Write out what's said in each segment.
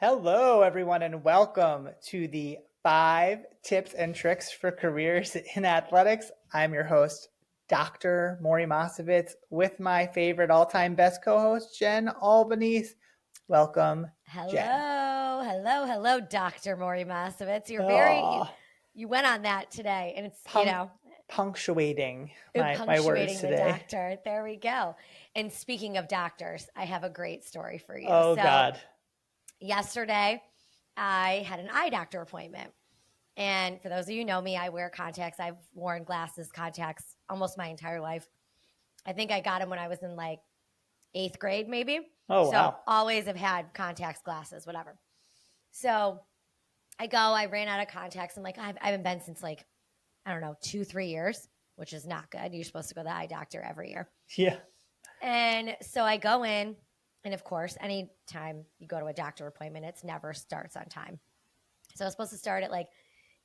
Hello, everyone, and welcome to the 5 tips and tricks for careers in athletics. I'm your host, Dr. Maury Masovitz, with my favorite all-time best co-host, Jen Albanese. Welcome, Jen. Hello, Dr. Maury Masovitz. Oh, You went on that today, and it's, punctuating my words punctuating the today. doctor. There we go. And speaking of doctors, I have a great story for you. Oh, So God. yesterday, I had an eye doctor appointment. And for those of you who know me, I wear contacts. I've worn glasses, contacts almost my entire life. I think I got them when I was in like 8th grade, maybe. Oh, So wow. always have had contacts, glasses, whatever. So I ran out of contacts. I'm like, I haven't been since like, I don't know, 2-3 years, which is not good. You're supposed to go to the eye doctor every year. Yeah. And so I go in, and of course, anytime you go to a doctor appointment, it never starts on time. So I was supposed to start at like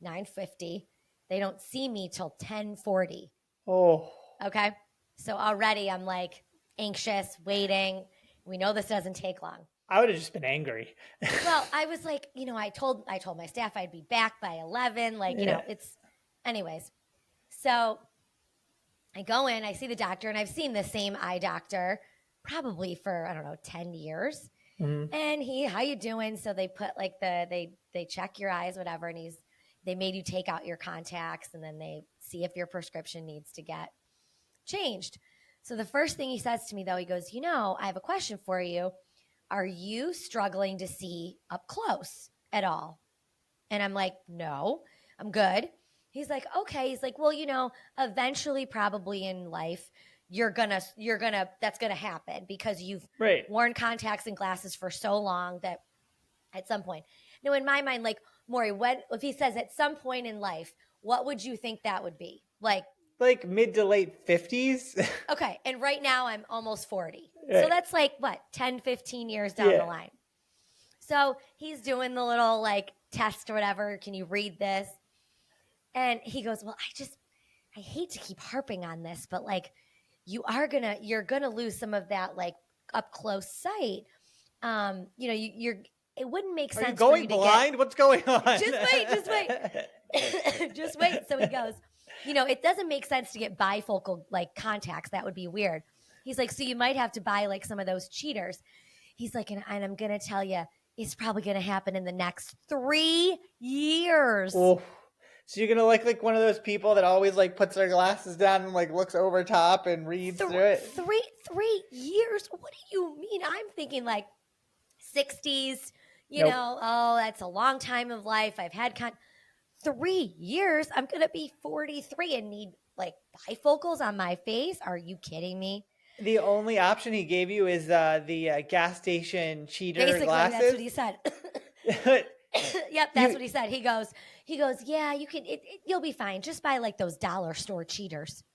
9:50. They don't see me till 10:40. Oh, Okay. So already I'm like anxious, waiting. We know this doesn't take long. I would have just been angry. Well, I was like, I told my staff I'd be back by 11. Like, Yeah. it's anyways. So I go in, I see the doctor, and I've seen the same eye doctor probably for, I don't know, 10 years. Mhm. And how you doing? So they put like they check your eyes, whatever, and they made you take out your contacts, and then they see if your prescription needs to get changed. So the first thing he says to me, though, he goes, I have a question for you. Are you struggling to see up close at all? And I'm like, no, I'm good. He's like, okay. He's like, well, eventually probably in life, that's gonna happen because you've Right. worn contacts and glasses for so long that at some point. Now, in my mind, like, Maury, if he says at some point in life, what would you think that would be? Like mid to late 50s. Okay. And right now I'm almost 40. So Right. that's like what, 10, 15 years down Yeah. the line. So he's doing the little like test or whatever. Can you read this? And he goes, well, I hate to keep harping on this, but like you're gonna lose some of that like up close sight. It wouldn't make Are you sense going for you to blind? What's going on? just wait. Just wait. So he goes, it doesn't make sense to get bifocal like contacts. That would be weird. He's like, so you might have to buy like some of those cheaters. He's like, and I'm going to tell you, it's probably going to happen in the next 3 years. Oh, so you're gonna like one of those people that always like puts their glasses down and like looks over top and reads through it. Three years? What do you mean? I'm thinking like 60s, Nope. oh, that's a long time of life. I've had 3 years. I'm going to be 43 and need like bifocals on my face. Are you kidding me? The only option he gave you is the gas station cheater Basically, glasses. that's what he said. Yep, that's what he said. He goes, yeah, you can, you'll be fine. Just buy like those dollar store cheaters.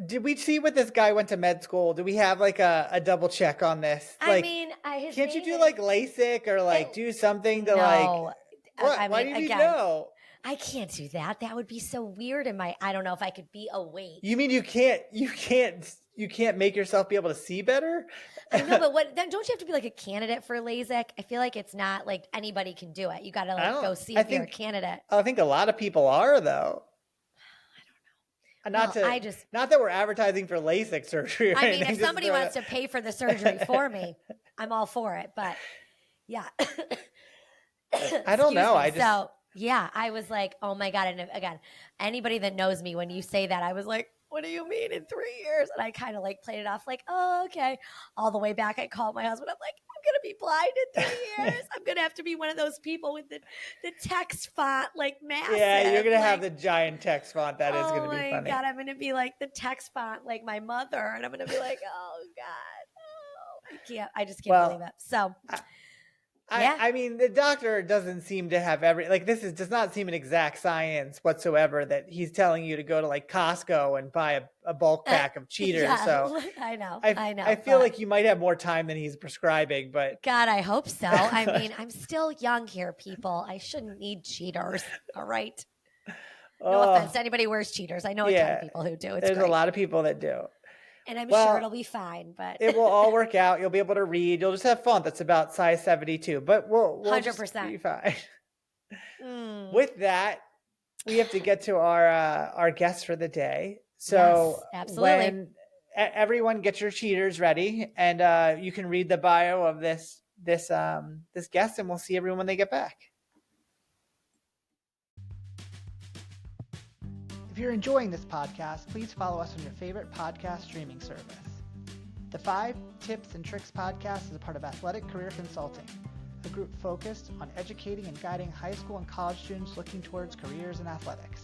Did we see what this guy went to med school? Do we have like a double check on this? Like, can't you do like LASIK or like do something to like? What? Why did you know? I can't do that. That would be so weird. I don't know if I could be awake. You mean you can't make yourself be able to see better? I know, but then don't you have to be like a candidate for LASIK? I feel like it's not like anybody can do it. You got to like go see if you're a candidate. I think a lot of people are though. I don't know. Not that we're advertising for LASIK surgery. I mean, if somebody wants to pay for the surgery for me, I'm all for it. But yeah. I don't know. I was like, oh my God. And again, anybody that knows me, when you say that, I was like, what do you mean in 3 years? And I kind of like played it off like, oh, okay. All the way back, I called my husband. I'm like, I'm going to be blind in 3 years. I'm going to have to be one of those people with the text font, like massive. Yeah, you're going to have the giant text font. That is going to be funny. Oh my God, I'm going to be like the text font, like my mother. And I'm going to be like, oh God. I just can't believe it. So... I mean, the doctor doesn't seem to have does not seem an exact science whatsoever that he's telling you to go to like Costco and buy a bulk pack of cheaters. Yeah, so I know. I feel like you might have more time than he's prescribing, but God, I hope so. I mean, I'm still young here, people. I shouldn't need cheaters. All right. No offense to anybody who wears cheaters. I know a ton of people who do. There's a lot of people that do. And I'm Well, sure it'll be fine, but it will all work out. You'll be able to read. You'll just have font that's about size 72, but we'll just 100%. be fine. With that, we have to get to our guest for the day. So yes, absolutely. when everyone get your cheaters ready, and you can read the bio of this guest, and we'll see everyone when they get back. If you're enjoying this podcast, please follow us on your favorite podcast streaming service. The 5 Tips and Tricks podcast is a part of Athletic Career Consulting, a group focused on educating and guiding high school and college students looking towards careers in athletics.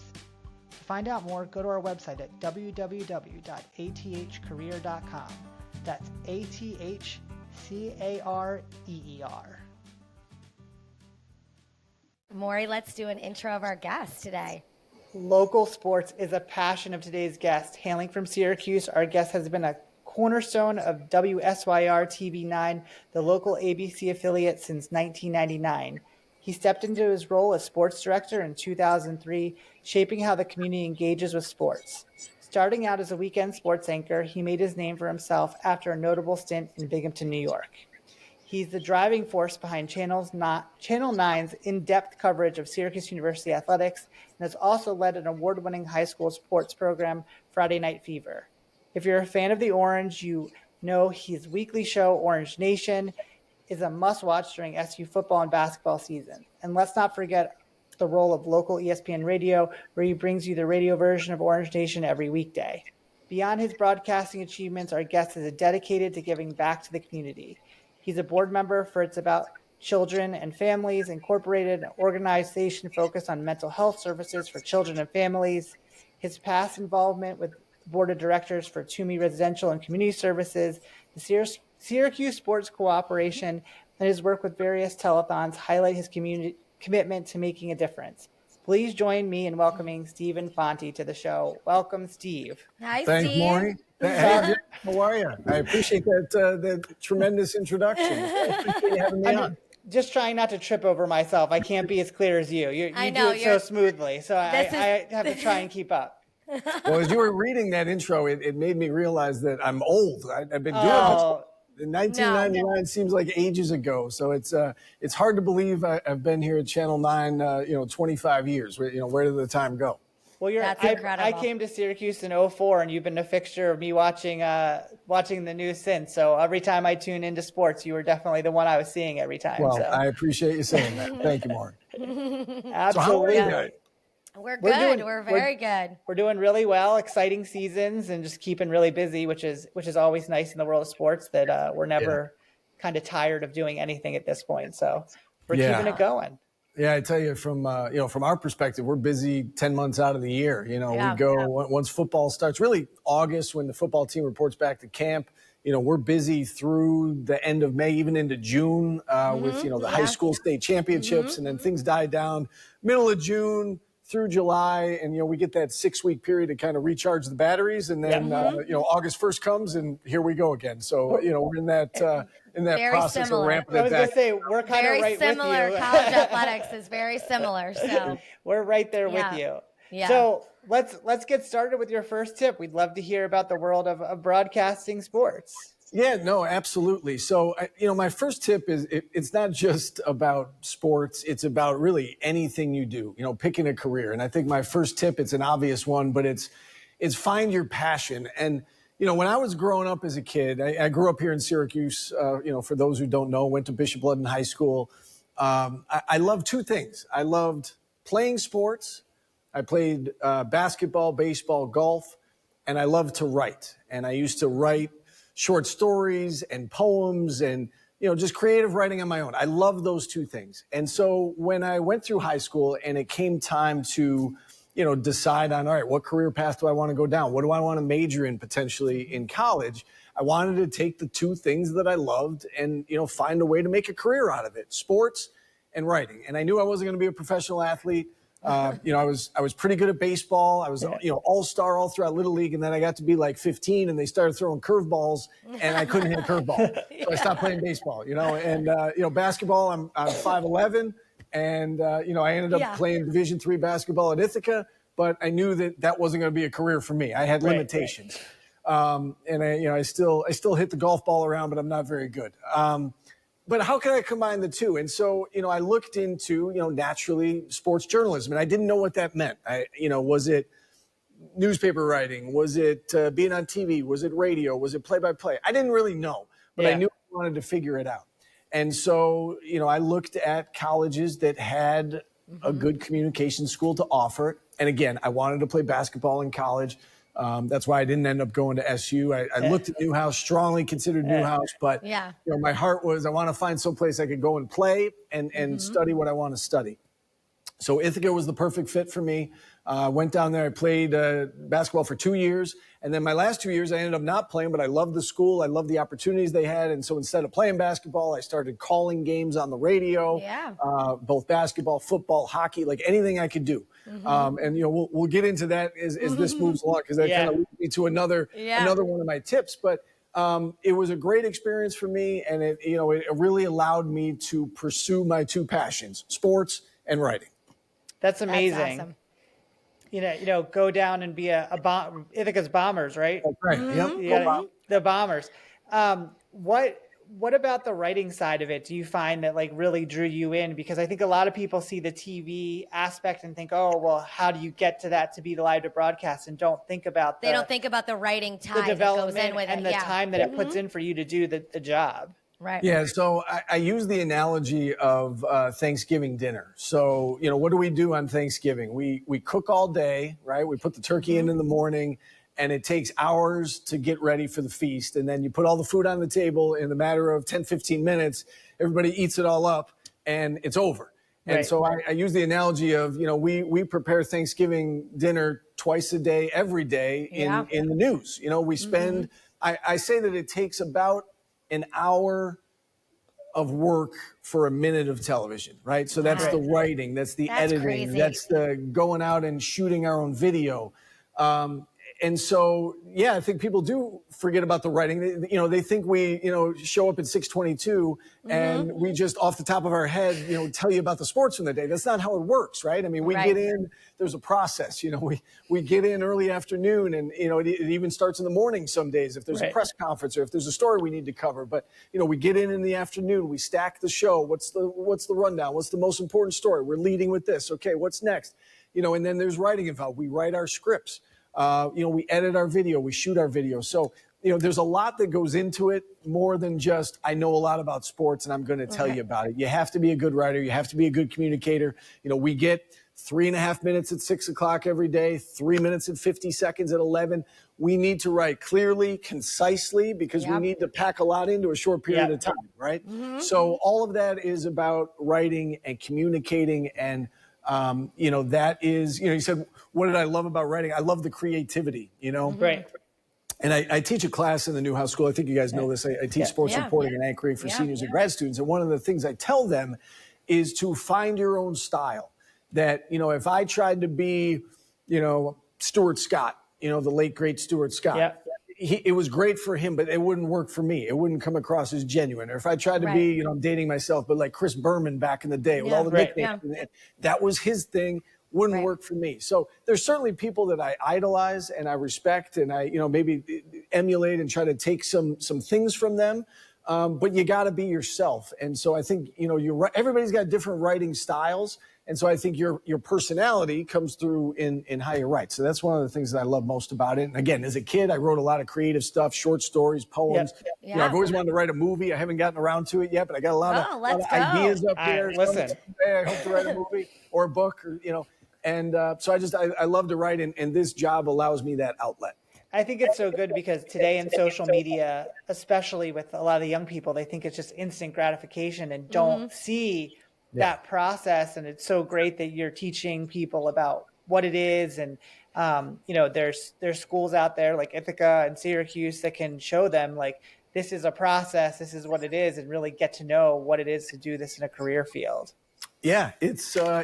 To find out more, go to our website at www.athcareer.com. That's ATHCAREER. Maury, let's do an intro of our guest today. Local sports is a passion of today's guest. Hailing from Syracuse, our guest has been a cornerstone of WSYR TV9, the local ABC affiliate, since 1999. He stepped into his role as sports director in 2003, shaping how the community engages with sports. Starting out as a weekend sports anchor, he made his name for himself after a notable stint in Binghamton, New York. He's the driving force behind Channel 9's in-depth coverage of Syracuse University Athletics, and has also led an award-winning high school sports program, Friday Night Fever. If you're a fan of the Orange, you know his weekly show, Orange Nation, is a must-watch during SU football and basketball season. And let's not forget the role of local ESPN radio, where he brings you the radio version of Orange Nation every weekday. Beyond his broadcasting achievements, our guest is dedicated to giving back to the community. He's a board member for It's About Children and Families Incorporated, an organization focused on mental health services for children and families. His past involvement with the board of directors for Toomey Residential and Community Services, the Syracuse Sports Corporation, and his work with various telethons highlight his commitment to making a difference. Please join me in welcoming Steve Infanti to the show. Welcome, Steve. Hi, Thanks, Steve. Maury. Hey, how are you? I appreciate that tremendous introduction. I appreciate you having me on. Just trying not to trip over myself. I can't be as clear as you. You do it so smoothly, so I have to try and keep up. Well, as you were reading that intro, it made me realize that I'm old. I've been doing this. 1999 seems like ages ago, so it's hard to believe I've been here at Channel 9, 25 years. Where did the time go? Well, That's incredible. I came to Syracuse in 2004, and you've been a fixture of me watching the news since. So every time I tune into sports, you were definitely the one I was seeing every time. Well, so. I appreciate you saying that. Thank you, Maury. Absolutely. So how are you doing? We're good. We're very good. We're doing really well. Exciting seasons, and just keeping really busy, which is always nice in the world of sports. That we're never kind of tired of doing anything at this point. So we're keeping it going. Yeah, I tell you, from our perspective, we're busy 10 months out of the year. We go once football starts, really August, when the football team reports back to camp. We're busy through the end of May, even into June, with the high school state championships, and then things die down middle of June through July, and we get that 6-week period to kind of recharge the batteries, and then August 1st comes, and here we go again. So we're in that very process similar. of ramping it I was back. going to say, we're kind of right similar. with you. College athletics is very similar. So we're right there with you. Yeah. So let's get started with your first tip. We'd love to hear about the world of broadcasting sports. Yeah, no, absolutely. So, my first tip is it's not just about sports. It's about really anything you do, picking a career. And I think my first tip, it's an obvious one, but it's find your passion. And, when I was growing up as a kid, I grew up here in Syracuse, for those who don't know, went to Bishop Ludden High School. I loved two things. I loved playing sports. I played basketball, baseball, golf, and I loved to write. And I used to write short stories and poems and, just creative writing on my own. I love those two things. And so when I went through high school and it came time to, decide on, all right, what career path do I want to go down? What do I want to major in potentially in college? I wanted to take the two things that I loved and, find a way to make a career out of it, sports and writing. And I knew I wasn't going to be a professional athlete. I was pretty good at baseball. I was, all-star all throughout Little League. And then I got to be like 15 and they started throwing curveballs and I couldn't hit a curveball. So I stopped playing baseball, and basketball, I'm 5'11", and, I ended up playing Division III basketball at Ithaca, but I knew that wasn't going to be a career for me. I had limitations. And I still hit the golf ball around, but I'm not very good. But how can I combine the two? And so, I looked into, naturally sports journalism, and I didn't know what that meant. Was it newspaper writing? Was it being on TV? Was it radio? Was it play-by-play? I didn't really know, but I knew I wanted to figure it out. And so, I looked at colleges that had a good communication school to offer it. And again, I wanted to play basketball in college. That's why I didn't end up going to SU. I looked at Newhouse, strongly considered Newhouse, but my heart was I want to find someplace I could go and play and study what I want to study. So Ithaca was the perfect fit for me. Went down there. I played basketball for 2 years. And then my last 2 years, I ended up not playing, but I loved the school. I loved the opportunities they had. And so instead of playing basketball, I started calling games on the radio, both basketball, football, hockey, like anything I could do. And, we'll get into that as this moves along, because that kind of leads me to another one of my tips. But it was a great experience for me. And it really allowed me to pursue my two passions, sports and writing. That's amazing. That's awesome. Go down and be Ithaca's Bombers, right? That's right. Yep. The Bombers. What about the writing side of it? Do you find that really drew you in? Because I think a lot of people see the TV aspect and think, oh, well, how do you get to that to be live to broadcast, and don't think about they don't think about the writing time the development that goes in with and it. the time that it puts in for you to do the job. Right. Yeah. So I use the analogy of Thanksgiving dinner. So, what do we do on Thanksgiving? We cook all day, right? We put the turkey in the morning, and it takes hours to get ready for the feast. And then you put all the food on the table in a matter of 10, 15 minutes. Everybody eats it all up, and it's over. And so I use the analogy of, we prepare Thanksgiving dinner twice a day, every day in the news. We spend, I say that it takes about an hour of work for a minute of television, right? So that's the writing, that's the editing, crazy. that's the going out and shooting our own video. And so, I think people do forget about the writing. They think we, show up at 6:22 and we just off the top of our head, tell you about the sports from the day. That's not how it works, right? I mean, we get in, there's a process, we get in early afternoon, and, it even starts in the morning some days if there's a press conference or if there's a story we need to cover. But, we get in the afternoon, we stack the show. What's the rundown? What's the most important story? We're leading with this. Okay, what's next? And then there's writing involved. We write our scripts. We edit our video, we shoot our video. So, there's a lot that goes into it, more than just, I know a lot about sports and I'm going to tell you about it. You have to be a good writer. You have to be a good communicator. We get 3.5 minutes at 6 o'clock every day, 3 minutes and 50 seconds at 11. We need to write clearly, concisely, because we need to pack a lot into a short period of time, right? So all of that is about writing and communicating, and that is, you said, what did I love about writing? I love the creativity, Right. And I teach a class in the Newhouse School. I think you guys know this. I teach sports reporting and anchoring for seniors and grad students. And one of the things I tell them is to find your own style. That, if I tried to be, Stuart Scott, the late, great Stuart Scott, it was great for him, but it wouldn't work for me. It wouldn't come across as genuine. Or if I tried to be, I'm dating myself, but like Chris Berman back in the day with all the nicknames, that was his thing, wouldn't work for me. So there's certainly people that I idolize and I respect, and I, maybe emulate and try to take some things from them. But you got to be yourself. And so I think, everybody's got different writing styles. And so I think your personality comes through in how you write. So that's one of the things that I love most about it. And again, as a kid, I wrote a lot of creative stuff, short stories, poems. I've always wanted to write a movie. I haven't gotten around to it yet, but I got a lot of ideas up there. Listen. I hope to write a movie or a book, or, And so I love to write, and this job allows me that outlet. I think it's so good because today in social media, especially with a lot of the young people, they think it's just instant gratification and don't see that process. And it's so great that you're teaching people about what it is. And, there's schools out there like Ithaca and Syracuse that can show them like, this is a process, this is what it is, and really get to know what it is to do this in a career field. Yeah, it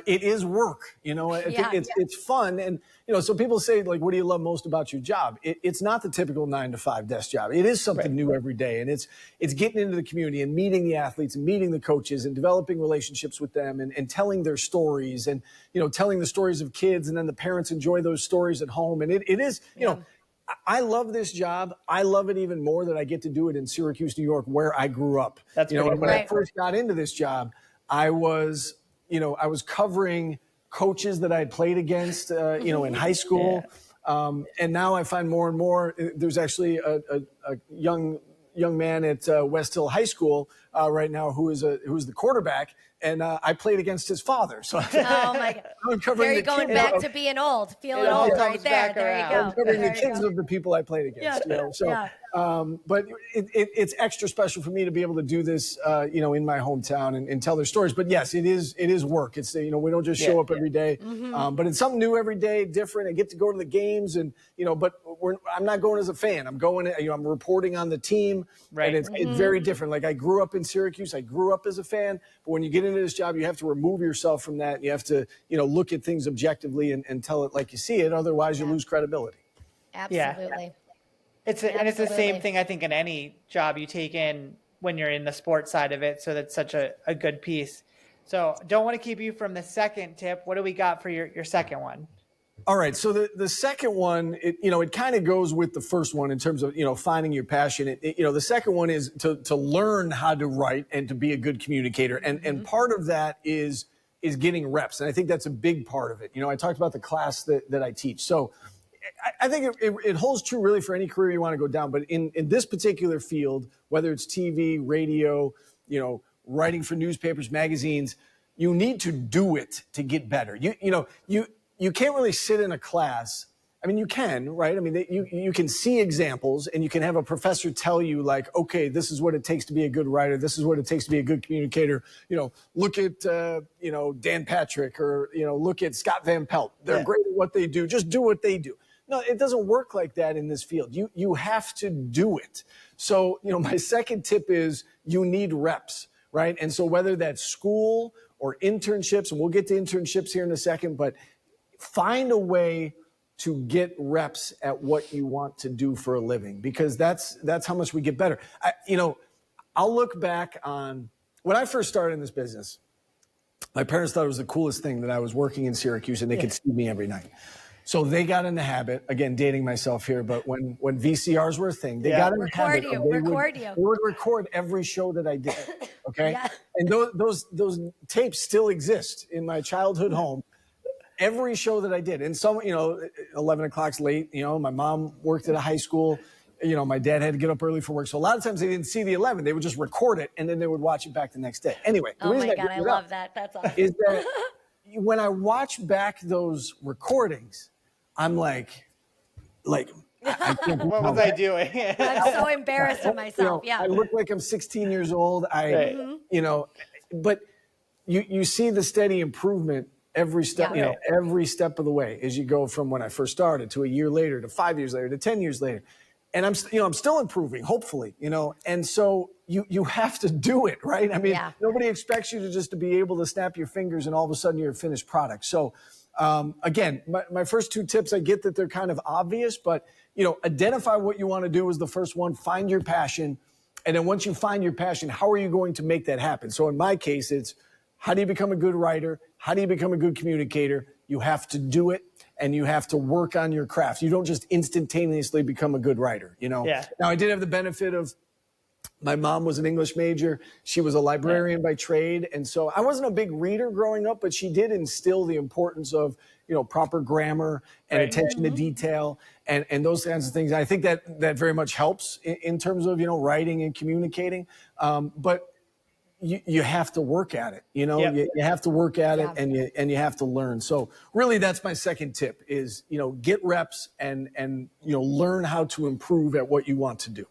is work, it's fun. And, so people say, like, what do you love most about your job? It's not the typical 9-to-5 desk job. It is something new every day. And it's getting into the community and meeting the athletes and meeting the coaches and developing relationships with them and telling their stories and, telling the stories of kids, and then the parents enjoy those stories at home. And it is, I love this job. I love it even more that I get to do it in Syracuse, New York, where I grew up. That's you know, pretty when cool. I first got into this job, I was covering coaches that I had played against, in high school. And now I find more and more, there's actually a young man at West Hill High School right now who's the quarterback, and I played against his father. So oh my God, I'm covering there you going back to being old, feeling old right there. There you go. I'm covering the There you kids go. of the people I played against. Yeah. But it's extra special for me to be able to do this, in my hometown and tell their stories. But yes, it is work. It's, we don't just show up every day, but it's something new every day, different. I get to go to the games and, but I'm not going as a fan. I'm going, I'm reporting on the team, and it's very different. Like I grew up in Syracuse. I grew up as a fan, but when you get into this job, you have to remove yourself from that. You have to, look at things objectively and tell it like you see it. Otherwise you lose credibility. Absolutely. And it's the same thing, I think, in any job you take in when you're in the sports side of it. So that's such a good piece. So don't want to keep you from the second tip. What do we got for your second one? All right. So the second one, it kind of goes with the first one in terms of, finding your passion. The second one is to learn how to write and to be a good communicator. And part of that is getting reps. And I think that's a big part of it. I talked about the class that I teach. So I think it holds true really for any career you want to go down. But in this particular field, whether it's TV, radio, writing for newspapers, magazines, you need to do it to get better. You can't really sit in a class. I mean, you can, right? I mean, you can see examples and you can have a professor tell you like, okay, this is what it takes to be a good writer. This is what it takes to be a good communicator. Look at, Dan Patrick or, look at Scott Van Pelt. They're great at what they do. Just do what they do. No, it doesn't work like that in this field. You have to do it. So, my second tip is you need reps, right? And so whether that's school or internships, and we'll get to internships here in a second, but find a way to get reps at what you want to do for a living, because that's how much we get better. I'll look back on when I first started in this business. My parents thought it was the coolest thing that I was working in Syracuse and they could see me every night. So they got in the habit, again, dating myself here, but when VCRs were a thing, they got in the habit. They would record every show that I did, okay? Yeah. And those tapes still exist in my childhood home. Every show that I did. And some, 11 o'clock's late, my mom worked at a high school. My dad had to get up early for work. So a lot of times they didn't see the 11. They would just record it and then they would watch it back the next day. Anyway. Oh my God, I love that. That's awesome. Is that when I watch back those recordings, I'm like, I can't what was I doing? I'm so embarrassed of myself. I look like I'm 16 years old. But you see the steady improvement every step, every step of the way as you go from when I first started to a year later to 5 years later to 10 years later. And I'm still improving, hopefully, and so you have to do it, right? I mean, nobody expects you to be able to snap your fingers and all of a sudden you're a finished product. So again, my first two tips, I get that they're kind of obvious, but, identify what you want to do is the first one, find your passion. And then once you find your passion, how are you going to make that happen? So in my case, it's how do you become a good writer? How do you become a good communicator? You have to do it and you have to work on your craft. You don't just instantaneously become a good writer, Now I did have the benefit of my mom was an English major. She was a librarian by trade. And so I wasn't a big reader growing up, but she did instill the importance of, proper grammar and attention to detail and those kinds of things. I think that very much helps in terms of, writing and communicating. But you have to work at it, you have to work at it and you have to learn. So really that's my second tip is, get reps and learn how to improve at what you want to do.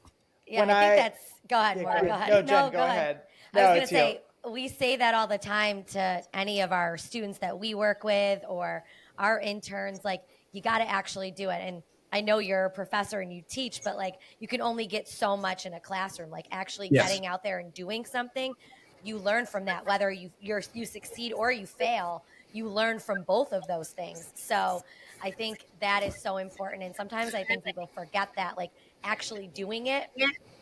Yeah, I think that's, go ahead, Maura, go ahead. No, Jen, go ahead. I was going to say, we say that all the time to any of our students that we work with or our interns, like, you got to actually do it. And I know you're a professor and you teach, but like, you can only get so much in a classroom, like actually getting out there and doing something. You learn from that, whether you succeed or you fail, you learn from both of those things. So I think that is so important. And sometimes I think people forget that, like, actually doing it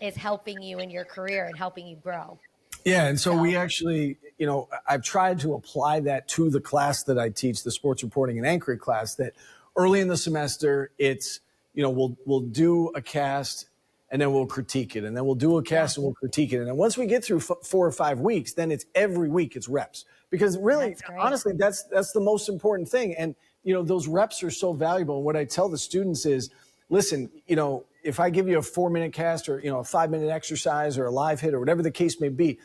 is helping you in your career and helping you grow. Yeah. And so we actually, I've tried to apply that to the class that I teach, the sports reporting and anchoring class, that early in the semester, it's, we'll do a cast and then we'll critique it, and then we'll do a cast and we'll critique it. And then once we get through 4 or 5 weeks, then it's every week it's reps. Because really, honestly, that's the most important thing. And, those reps are so valuable. And what I tell the students is, listen, if I give you a 4-minute cast or, a 5-minute exercise or a live hit or whatever the case may be,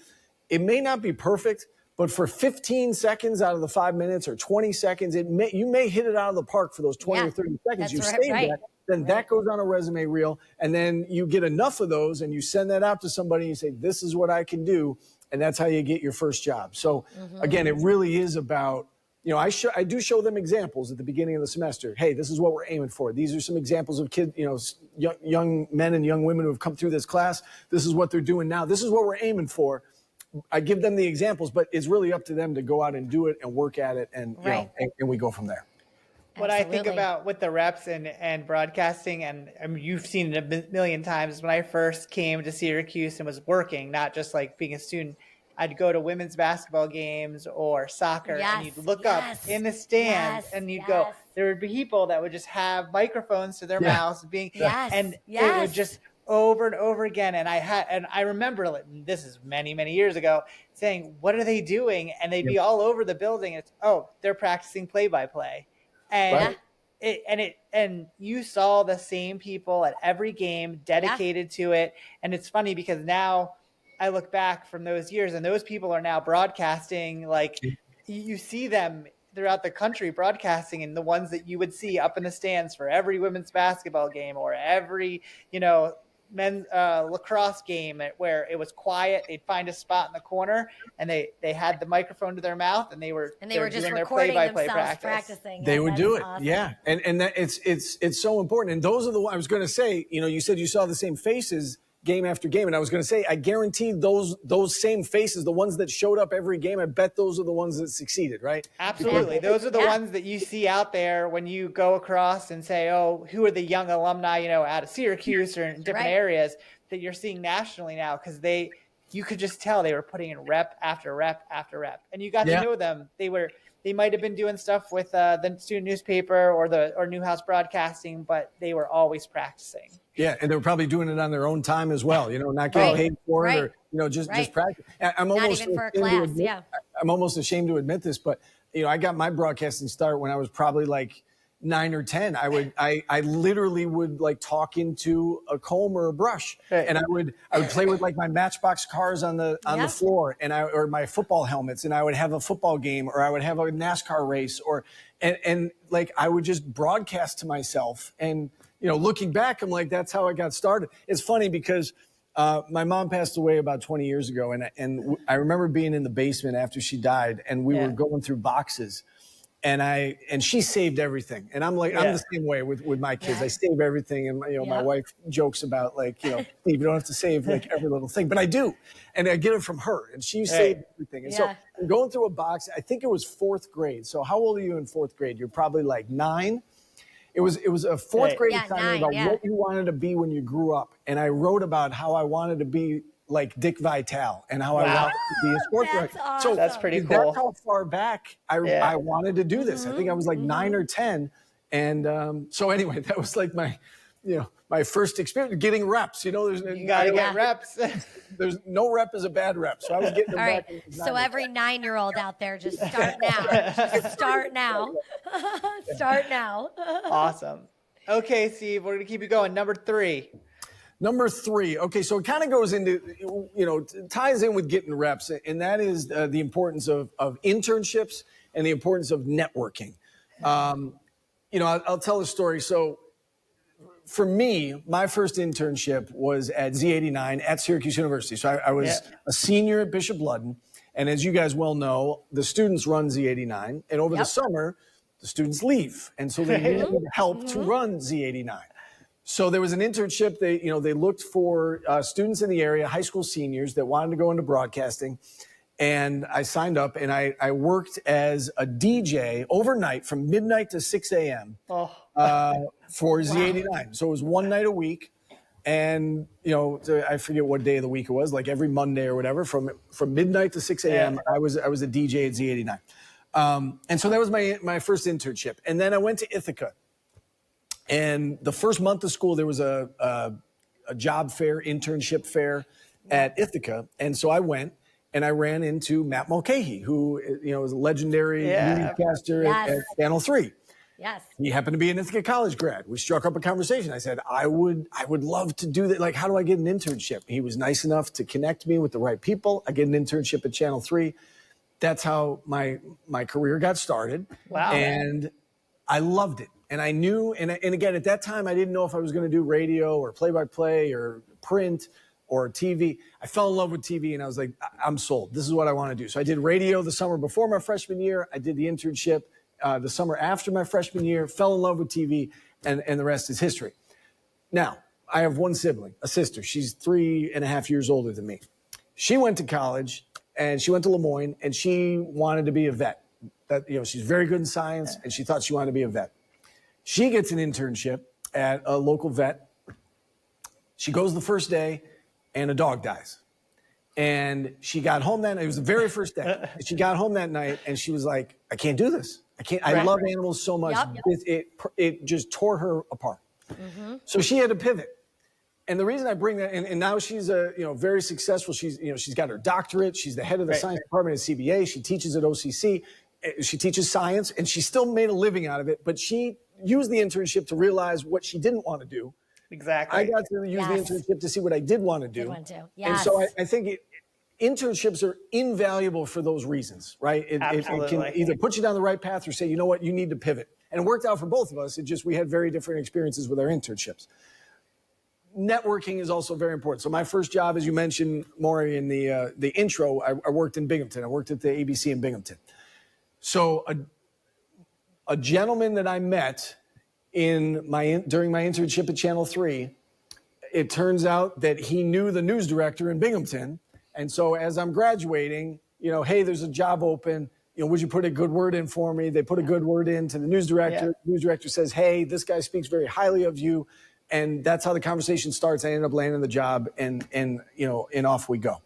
it may not be perfect, but for 15 seconds out of the 5 minutes or 20 seconds, you may hit it out of the park for those 20 or 30 seconds. You save that. Then that goes on a resume reel, and then you get enough of those, and you send that out to somebody, and you say, this is what I can do, and that's how you get your first job. So, again, it really is about, I do show them examples at the beginning of the semester. Hey, this is what we're aiming for. These are some examples of kids, young men and young women who have come through this class. This is what they're doing now. This is what we're aiming for. I give them the examples, but it's really up to them to go out and do it and work at it, and, and we go from there. What I think about with the reps and broadcasting, and you've seen it a million times, when I first came to Syracuse and was working, not just like being a student, I'd go to women's basketball games or soccer, and you'd look up in the stands and you'd go, there would be people that would just have microphones to their mouths and it would just over and over again. And I remember, this is many, many years ago, saying, what are they doing? And they'd be all over the building. It's, they're practicing play-by-play. And and you saw the same people at every game dedicated to it. And it's funny because now I look back from those years, and those people are now broadcasting. Like, you see them throughout the country broadcasting, and the ones that you would see up in the stands for every women's basketball game or every men's lacrosse game where it was quiet. They'd find a spot in the corner, and they had the microphone to their mouth, and they were just doing recording their play-by-play themselves practicing. They would do it. Awesome. And that it's so important. And those are the ones I was going to say. You said you saw the same faces game after game, and I was going to say, I guarantee those same faces, the ones that showed up every game, I bet those are the ones that succeeded, right? Absolutely. Those are the ones that you see out there when you go across and say, who are the young alumni, out of Syracuse or in different areas that you're seeing nationally now, because you could just tell they were putting in rep after rep after rep, and you got to know them. They might have been doing stuff with the student newspaper or Newhouse Broadcasting, but they were always practicing. Yeah, and they were probably doing it on their own time as well, not getting paid for it, or just practice. I'm not almost even for a class. I'm almost ashamed to admit this, but I got my broadcasting start when I was probably like 9 or 10. I literally would like talk into a comb or a brush, and I would play with like my Matchbox cars on the floor, or my football helmets, and I would have a football game, or I would have a NASCAR race, and like I would just broadcast to myself. And looking back, I'm like, that's how I got started. It's funny because my mom passed away about 20 years ago, and I remember being in the basement after she died, and we were going through boxes. And she saved everything. And I'm like, I'm the same way with my kids. I save everything. And, my wife jokes about like, Steve, you don't have to save like every little thing, but I do. And I get it from her, and she saved everything. And so I'm going through a box. I think it was 4th grade. So how old are you in 4th grade? You're probably like 9. It was a 4th grade assignment about what you wanted to be when you grew up. And I wrote about how I wanted to be like Dick Vitale and how I wanted to be a sports director. Awesome. So that's pretty cool. That's how far back I wanted to do this. I think I was like 9 or 10. And so anyway, that was like my first experience getting reps. You got to get reps. There's no rep is a bad rep. So I was getting them All right. back. So every 9-year-old out there, just start now. Just start now. Start now. Awesome. Okay, Steve, we're going to keep you going. Number 3. Number 3. Okay, so it kind of goes into, ties in with getting reps, and that is the importance of internships and the importance of networking. I'll tell a story. So for me, my first internship was at Z89 at Syracuse University. So I was a senior at Bishop Ludden, and as you guys well know, the students run Z89, and over the summer, the students leave, and so they needed help to run Z89. So there was an internship. They looked for students in the area, high school seniors that wanted to go into broadcasting. And I signed up, and I worked as a DJ overnight from midnight to 6 a.m. For Z89. So it was one night a week. And, I forget what day of the week it was, like every Monday or whatever, from midnight to 6 a.m. I was a DJ at Z89. And so that was my first internship. And then I went to Ithaca. And the first month of school, there was a job fair, internship fair at Ithaca. And so I went and I ran into Matt Mulcahy, who, is a legendary newscaster at Channel 3. Yes. He happened to be an Ithaca College grad. We struck up a conversation. I said, I would love to do that. Like, how do I get an internship? He was nice enough to connect me with the right people. I get an internship at Channel 3. That's how my career got started. Wow. And I loved it. And I knew, and again, at that time, I didn't know if I was going to do radio or play-by-play or print or TV. I fell in love with TV, and I was like, I'm sold. This is what I want to do. So I did radio the summer before my freshman year. I did the internship the summer after my freshman year, fell in love with TV, and the rest is history. Now, I have one sibling, a sister. She's 3.5 years older than me. She went to college, and she went to Lemoyne, and she wanted to be a vet. She's very good in science, and she thought she wanted to be a vet. She gets an internship at a local vet. She goes the first day, and a dog dies. And she got home that night. It was the very first day. She got home that night, and she was like, I can't do this. I can't. I love animals so much. Yep. It just tore her apart. Mm-hmm. So she had to pivot. And the reason I bring that, and now she's very successful. She's got her doctorate. She's the head of the science department at CBA. She teaches at OCC. She teaches science, and she still made a living out of it. But she used the internship to realize what she didn't want to do. Exactly. I got to use the internship to see what I did want to do. Yes. And so I think internships are invaluable for those reasons, right? It can either put you down the right path or say, you know what, you need to pivot. And it worked out for both of us. We had very different experiences with our internships. Networking is also very important. So my first job, as you mentioned, Maury, in the intro, I worked in Binghamton. I worked at the ABC in Binghamton. So a gentleman that I met during my internship at Channel 3, it turns out that he knew the news director in Binghamton. And so as I'm graduating, hey, there's a job open. Would you put a good word in for me? They put a good word in to the news director. Yeah. The news director says, hey, this guy speaks very highly of you. And that's how the conversation starts. I ended up landing the job, and off we go.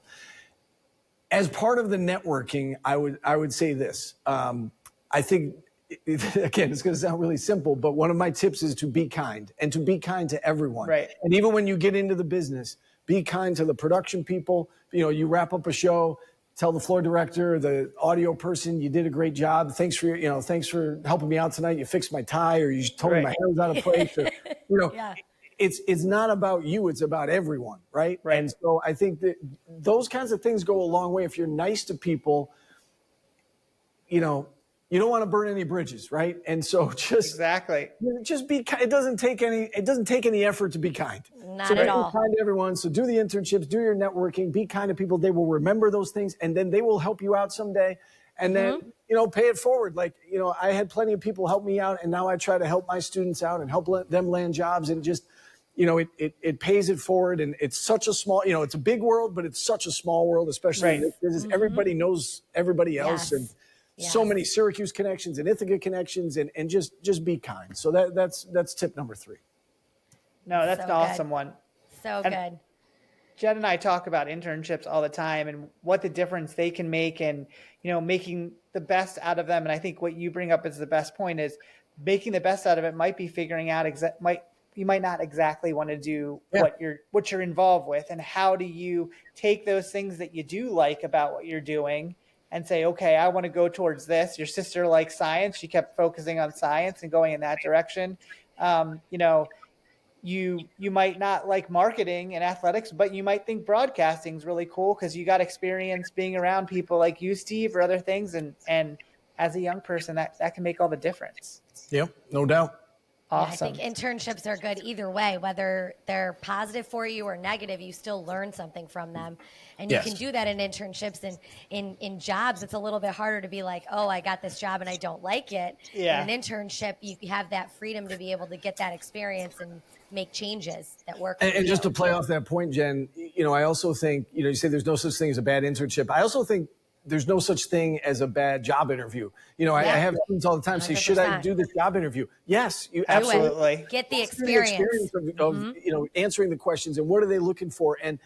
As part of the networking, I would say this. I think, again, it's going to sound really simple, but one of my tips is to be kind, and to be kind to everyone. Right. And even when you get into the business, be kind to the production people. You wrap up a show, tell the floor director, the audio person, you did a great job. Thanks for helping me out tonight. You fixed my tie, or you told me my hair was out of place. Or, it's not about you. It's about everyone, right? And so I think that those kinds of things go a long way. If you're nice to people, you don't want to burn any bridges, right? And so just be kind. It doesn't take any effort to be kind. Not at all. Be kind to everyone. So do the internships, do your networking, be kind to people. They will remember those things, and then they will help you out someday. And then, pay it forward. Like, I had plenty of people help me out, and now I try to help my students out and help them land jobs, and just, it pays it forward. And it's such a small, it's a big world, but it's such a small world, especially in this business. Everybody knows everybody else. And so many Syracuse connections and Ithaca connections, and just be kind. So that's tip number 3. No, that's an awesome one. So good. Jen and I talk about internships all the time and what the difference they can make, and, making the best out of them. And I think what you bring up is the best point, is making the best out of it might be figuring out you might not exactly want to do what you're involved with. And how do you take those things that you do like about what you're doing and say, okay, I want to go towards this. Your sister likes science. She kept focusing on science and going in that direction. You might not like marketing and athletics, but you might think broadcasting is really cool because you got experience being around people like you, Steve, or other things. And as a young person, that can make all the difference. Yep, no doubt. Awesome. I think internships are good either way, whether they're positive for you or negative, you still learn something from them. And you can do that in internships, and in jobs, it's a little bit harder to be like, oh, I got this job and I don't like it. Yeah. In an internship, you have that freedom to be able to get that experience and make changes that work. And just to play off that point, Jen, I also think, you say there's no such thing as a bad internship. I also think there's no such thing as a bad job interview. I have students all the time say, 100%. Should I do this job interview? Yes, you absolutely. Get the experience. Of answering the questions and what are they looking for. And,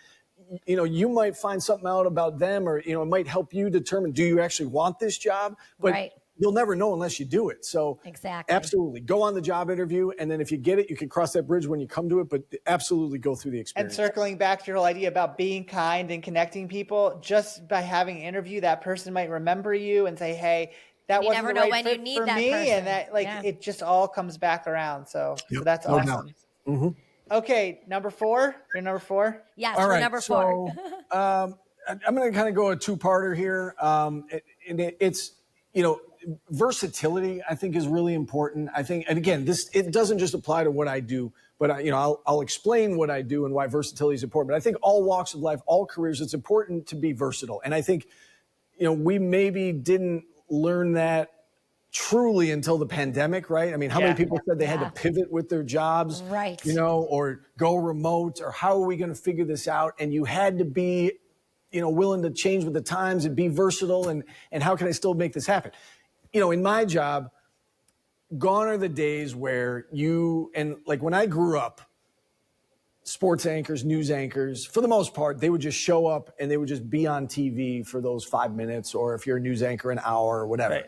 you might find something out about them, or, it might help you determine, do you actually want this job? But you'll never know unless you do it. So Exactly. absolutely go on the job interview. And then if you get it, you can cross that bridge when you come to it, but absolutely go through the And experience. circling back to your whole idea about being kind and connecting people, just by having an interview, that person might remember you and say, hey, that You wasn't never the know right when you fit need for that me. person. And that it just all comes back around. So that's No awesome. doubt. Okay. Number 4, you're number 4. Yes, All we're right, number 4. I'm going to kind of go a two-parter here. It's, versatility, I think, is really important. I think, and again, it doesn't just apply to what I do, but I'll explain what I do and why versatility is important. But I think all walks of life, all careers, it's important to be versatile. And I think, we maybe didn't learn that truly until the pandemic, right? I mean, how many people said they had to pivot with their jobs, Right. or go remote, or how are we going to figure this out? And you had to be, willing to change with the times and be versatile. And how can I still make this happen? In my job, gone are the days where when I grew up, sports anchors, news anchors, for the most part, they would just show up and they would just be on TV for those 5 minutes, or if you're a news anchor, an hour or whatever. Right.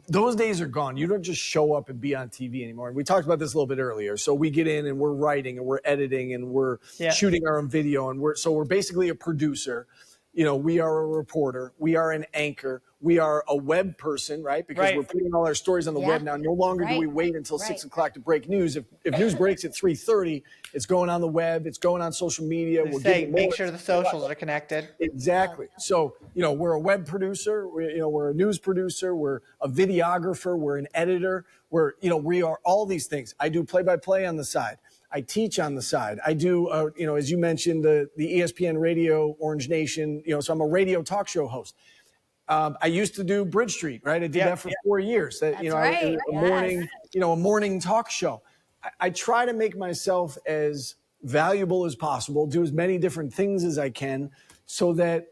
Those days are gone. You don't just show up and be on TV anymore. And we talked about this a little bit earlier. So we get in and we're writing and we're editing and we're shooting our own video. And we're basically a producer. We are a reporter. We are an anchor. We are a web person, right? Because we're putting all our stories on the web now. No longer do we wait until 6 o'clock to break news. If news breaks at 3:30, it's going on the web. It's going on social media. Make sure the socials are connected. Exactly. So, we're a web producer. We're a news producer. We're a videographer. We're an editor. We are all these things. I do play-by-play on the side. I teach on the side. I do, as you mentioned, the ESPN radio, Orange Nation, so I'm a radio talk show host. I used to do Bridge Street, right? I did that for 4 years. A morning talk show. I try to make myself as valuable as possible, do as many different things as I can so that,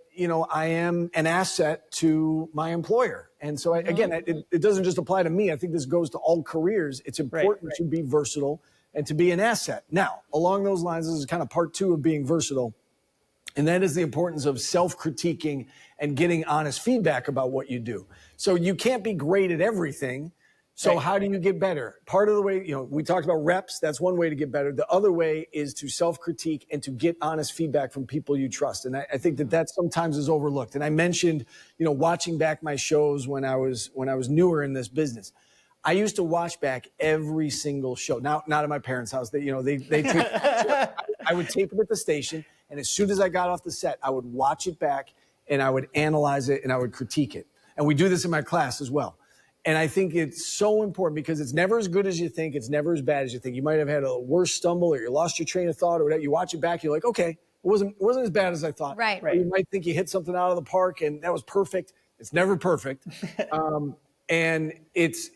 I am an asset to my employer. And so again, it doesn't just apply to me. I think this goes to all careers. It's important to be versatile and to be an asset. Now, along those lines, this is kind of part 2 of being versatile. And that is the importance of self-critiquing and getting honest feedback about what you do. So you can't be great at everything. So how do you get better? Part of the way, we talked about reps. That's one way to get better. The other way is to self-critique and to get honest feedback from people you trust. And I think that sometimes is overlooked. And I mentioned, watching back my shows when I was newer in this business. I used to watch back every single show. Now, not at my parents' house. I would tape it at the station. And as soon as I got off the set, I would watch it back and I would analyze it and I would critique it. And we do this in my class as well. And I think it's so important because it's never as good as you think. It's never as bad as you think. You might have had a worse stumble or you lost your train of thought or whatever. You watch it back, you're like, okay, it wasn't as bad as I thought. Right. You might think you hit something out of the park and that was perfect. It's never perfect. And it's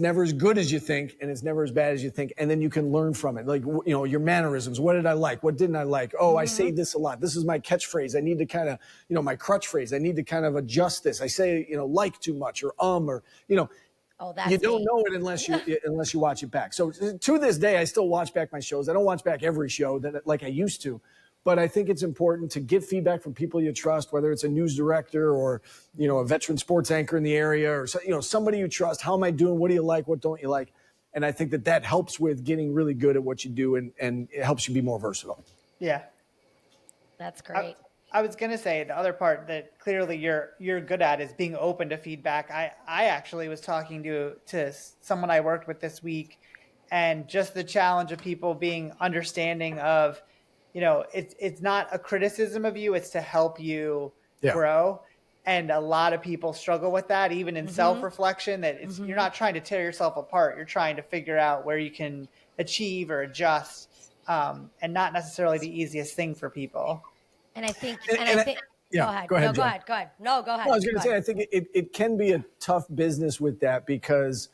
never as good as you think, and it's never as bad as you think. And then you can learn from it. Like, your mannerisms. What did I like? What didn't I like? Oh, I say this a lot. This is my catchphrase. I need to kind of, my crutch phrase. I need to kind of adjust this. I say, like too much or, Oh, that's you don't know it unless you watch it back. So to this day, I still watch back my shows. I don't watch back every show like I used to. But I think it's important to get feedback from people you trust, whether it's a news director or, a veteran sports anchor in the area or, somebody you trust. How am I doing? What do you like? What don't you like? And I think that helps with getting really good at what you do and it helps you be more versatile. Yeah. That's great. I was going to say the other part that clearly you're good at is being open to feedback. I actually was talking to someone I worked with this week and just the challenge of people being understanding of, it's not a criticism of you. It's to help you grow. And a lot of people struggle with that, even in self-reflection, that you're not trying to tear yourself apart. You're trying to figure out where you can achieve or adjust, and not necessarily the easiest thing for people. And I think, Go ahead. Go ahead. No, go ahead. I was going to say, I think it can be a tough business with that because,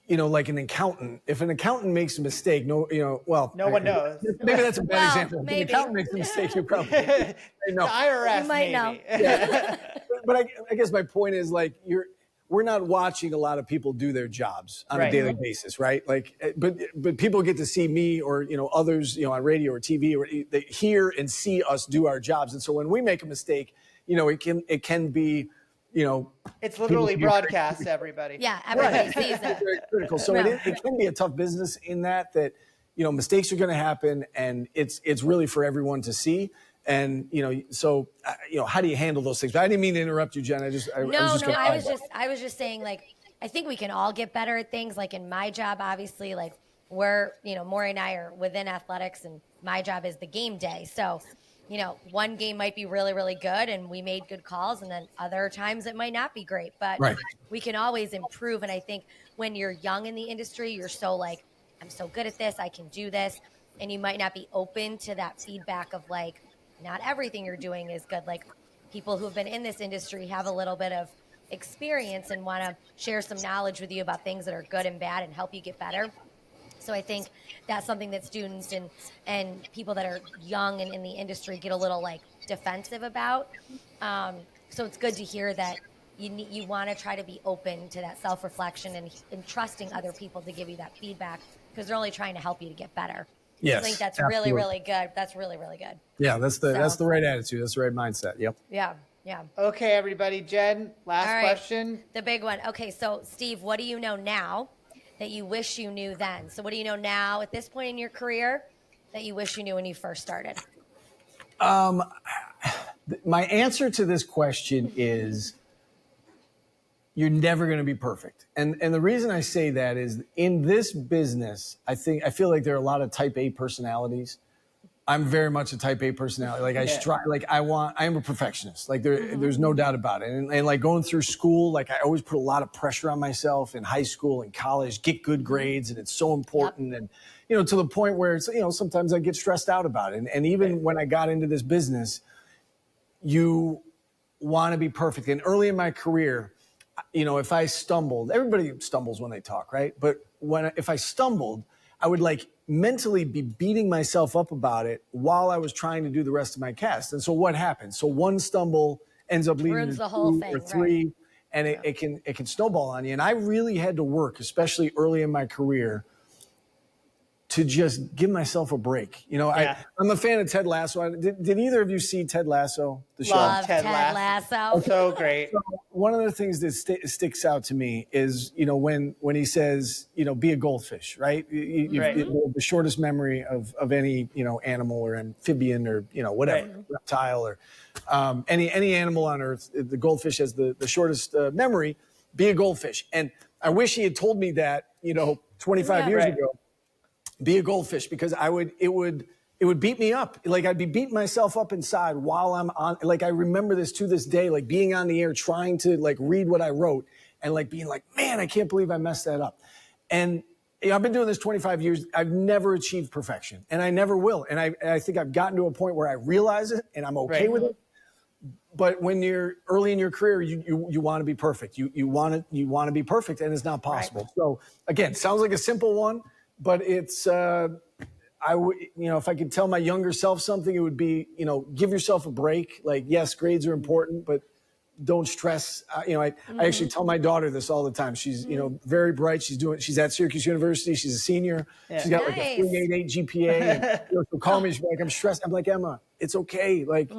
like an accountant, if an accountant makes a mistake, no one knows. Maybe that's a bad example. Maybe. If an accountant makes a mistake, you probably know. The IRS, you might know. Yeah. But I guess my point is we're not watching a lot of people do their jobs on a daily basis, right? But people get to see me or, others, on radio or TV, or they hear and see us do our jobs. And so when we make a mistake, it can be, It's literally broadcast to everybody. Yeah, everybody sees it. Very critical. So it can be a tough business in that mistakes are going to happen, and it's really for everyone to see. And so how do you handle those things? But I didn't mean to interrupt you, Jen. I was just saying, like, I think we can all get better at things. Like in my job, obviously, like Maury and I are within athletics, and my job is the game day. So, one game might be really, really good and we made good calls, and then other times it might not be great, but we can always improve. And I think when you're young in the industry, you're so like, I'm so good at this, I can do this. And you might not be open to that feedback of like, not everything you're doing is good. Like people who've been in this industry have a little bit of experience and want to share some knowledge with you about things that are good and bad and help you get better. So I think that's something that students and people that are young and in the industry get a little like defensive about. So it's good to hear that you want to try to be open to that self-reflection and trusting other people to give you that feedback, because they're only trying to help you to get better. Yes, I think that's absolutely. really good. That's really, really good. Yeah, that's the right attitude. That's the right mindset. Yep. Yeah. Okay, everybody. Jen, last question. The big one. Okay, so Steve, what do you know now that you wish you knew then? So what do you know now at this point in your career that you wish you knew when you first started? My answer to this question is you're never going to be perfect. And the reason I say that is in this business, I feel like there are a lot of type A personalities. I'm very much a type A personality. Like I strive, like I am a perfectionist. Like there's no doubt about it. And like going through school, like I always put a lot of pressure on myself in high school and college, get good grades. And it's so important. And, to the point where it's, sometimes I get stressed out about it. And even when I got into this business, you want to be perfect. And early in my career, if I stumbled, everybody stumbles when they talk, right? But if I stumbled, I would like mentally be beating myself up about it while I was trying to do the rest of my cast. And so what happens? So one stumble ends up leading to the whole thing, or three, and it can snowball on you. And I really had to work, especially early in my career, to just give myself a break. I'm a fan of Ted Lasso. Did either of you see Ted Lasso, the show? Love Ted Lasso. So great. So one of the things that sticks out to me is, when he says, be a goldfish, right? The shortest memory of any, animal or amphibian or, whatever, reptile or any animal on Earth. The goldfish has the shortest memory. Be a goldfish. And I wish he had told me that, 25 years ago. Be a goldfish, because it would beat me up. Like I'd be beating myself up inside while I'm on. Like I remember this to this day, like being on the air, trying to like read what I wrote and like being like, man, I can't believe I messed that up. And I've been doing this 25 years. I've never achieved perfection, and I never will. And I think I've gotten to a point where I realize it and I'm okay with it. But when you're early in your career, you want to be perfect. You want to be perfect, and it's not possible. Right. So again, sounds like a simple one. But it's, if I could tell my younger self something, it would be, give yourself a break. Like, yes, grades are important, but don't stress. I actually tell my daughter this all the time. She's, very bright. She's at Syracuse University. She's a senior. Yeah. She's got like a 3.88 GPA. And, she'll call me. She's like, I'm stressed. I'm like, Emma, it's okay. Like,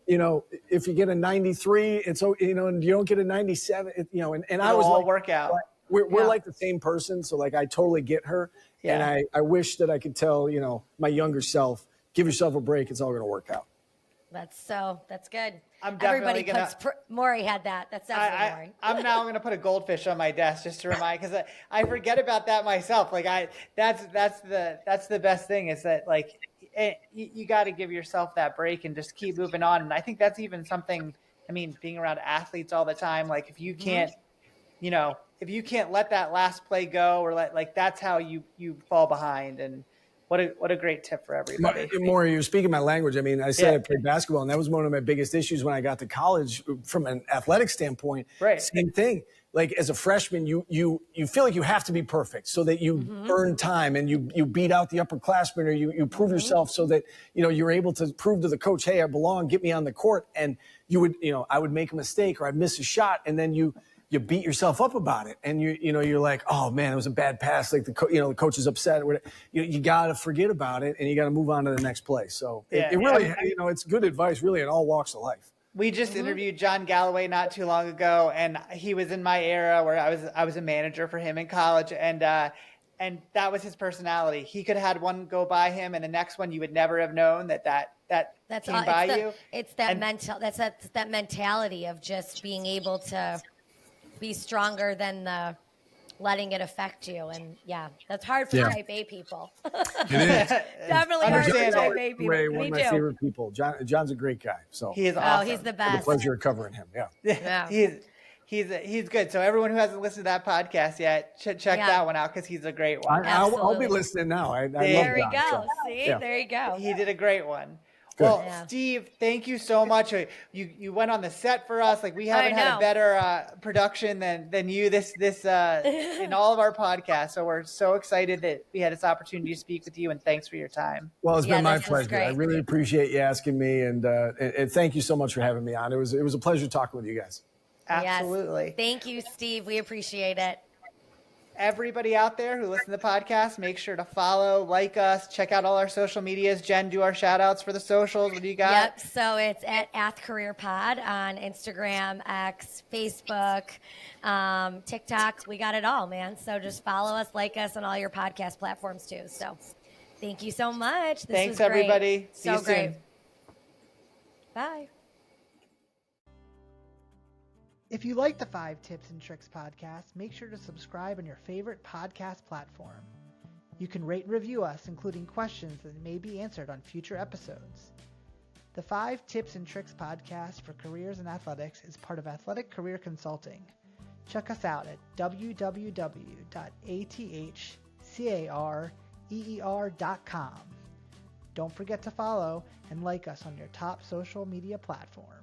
if you get a 93, it's, and you don't get a 97, and I was all work out. We're like the same person. So like, I totally get her. Yeah. And I wish that I could tell, my younger self, give yourself a break. It's all going to work out. That's good. I'm definitely Everybody Maury had that. That's definitely Maury. I'm now going to put a goldfish on my desk just to remind, because I forget about that myself. Like that's the best thing, is that like you got to give yourself that break and just keep moving on. And I think that's even something, being around athletes all the time, like if you can't, if you can't let that last play go, or that's how you fall behind. And what a great tip for everybody. Maury, you're speaking my language. I said I played basketball, and that was one of my biggest issues when I got to college from an athletic standpoint. Right. Same thing. Like as a freshman, you feel like you have to be perfect so that you earn time and you beat out the upperclassmen, or you prove yourself so that, you're able to prove to the coach, hey, I belong, get me on the court. And I would make a mistake or I'd miss a shot, and then you beat yourself up about it, and you're like, oh man, it was a bad pass. Like the coach is upset. You got to forget about it, and you got to move on to the next play. So it really, it's good advice, really, in all walks of life. We just interviewed John Galloway not too long ago, and he was in my era where I was a manager for him in college, and that was his personality. He could have had one go by him, and the next one you would never have known that came by you. It's that that mentality of just being able to be stronger than the letting it affect you. And yeah, that's hard for type A people. It is. Definitely hard for type A people. One of my favorite people. John's a great guy. So he is awesome. Oh, he's the It's best. a pleasure covering him. Yeah. He's good. So everyone who hasn't listened to that podcast yet, check that one out because he's a great one. I'll be listening now. There we love go. John, so, See, yeah. there you go. He did a great one. Good. Well, Yeah. Steve, thank you so much. You went on the set for us. Like we haven't had a better production than you this in all of our podcasts. So we're so excited that we had this opportunity to speak with you, and thanks for your time. Well, it's been my this was pleasure. I great. really appreciate you asking me, and thank you so much for having me on. It was a pleasure talking with you guys. Absolutely. Yes. Thank you, Steve. We appreciate it. Everybody out there who listens to the podcast, make sure to follow, like us, check out all our social medias. Jen, do our shout outs for the socials. What do you got? Yep. So it's at @careerpod on Instagram, X, Facebook, TikTok. We got it all, man. So just follow us, like us on all your podcast platforms too. So thank you so much. Thanks, everybody. See you great. soon. Bye. If you like the 5 Tips and Tricks podcast, make sure to subscribe on your favorite podcast platform. You can rate and review us, including questions that may be answered on future episodes. The 5 Tips and Tricks podcast for careers in athletics is part of Athletic Career Consulting. Check us out at www.athcareer.com. Don't forget to follow and like us on your top social media platform.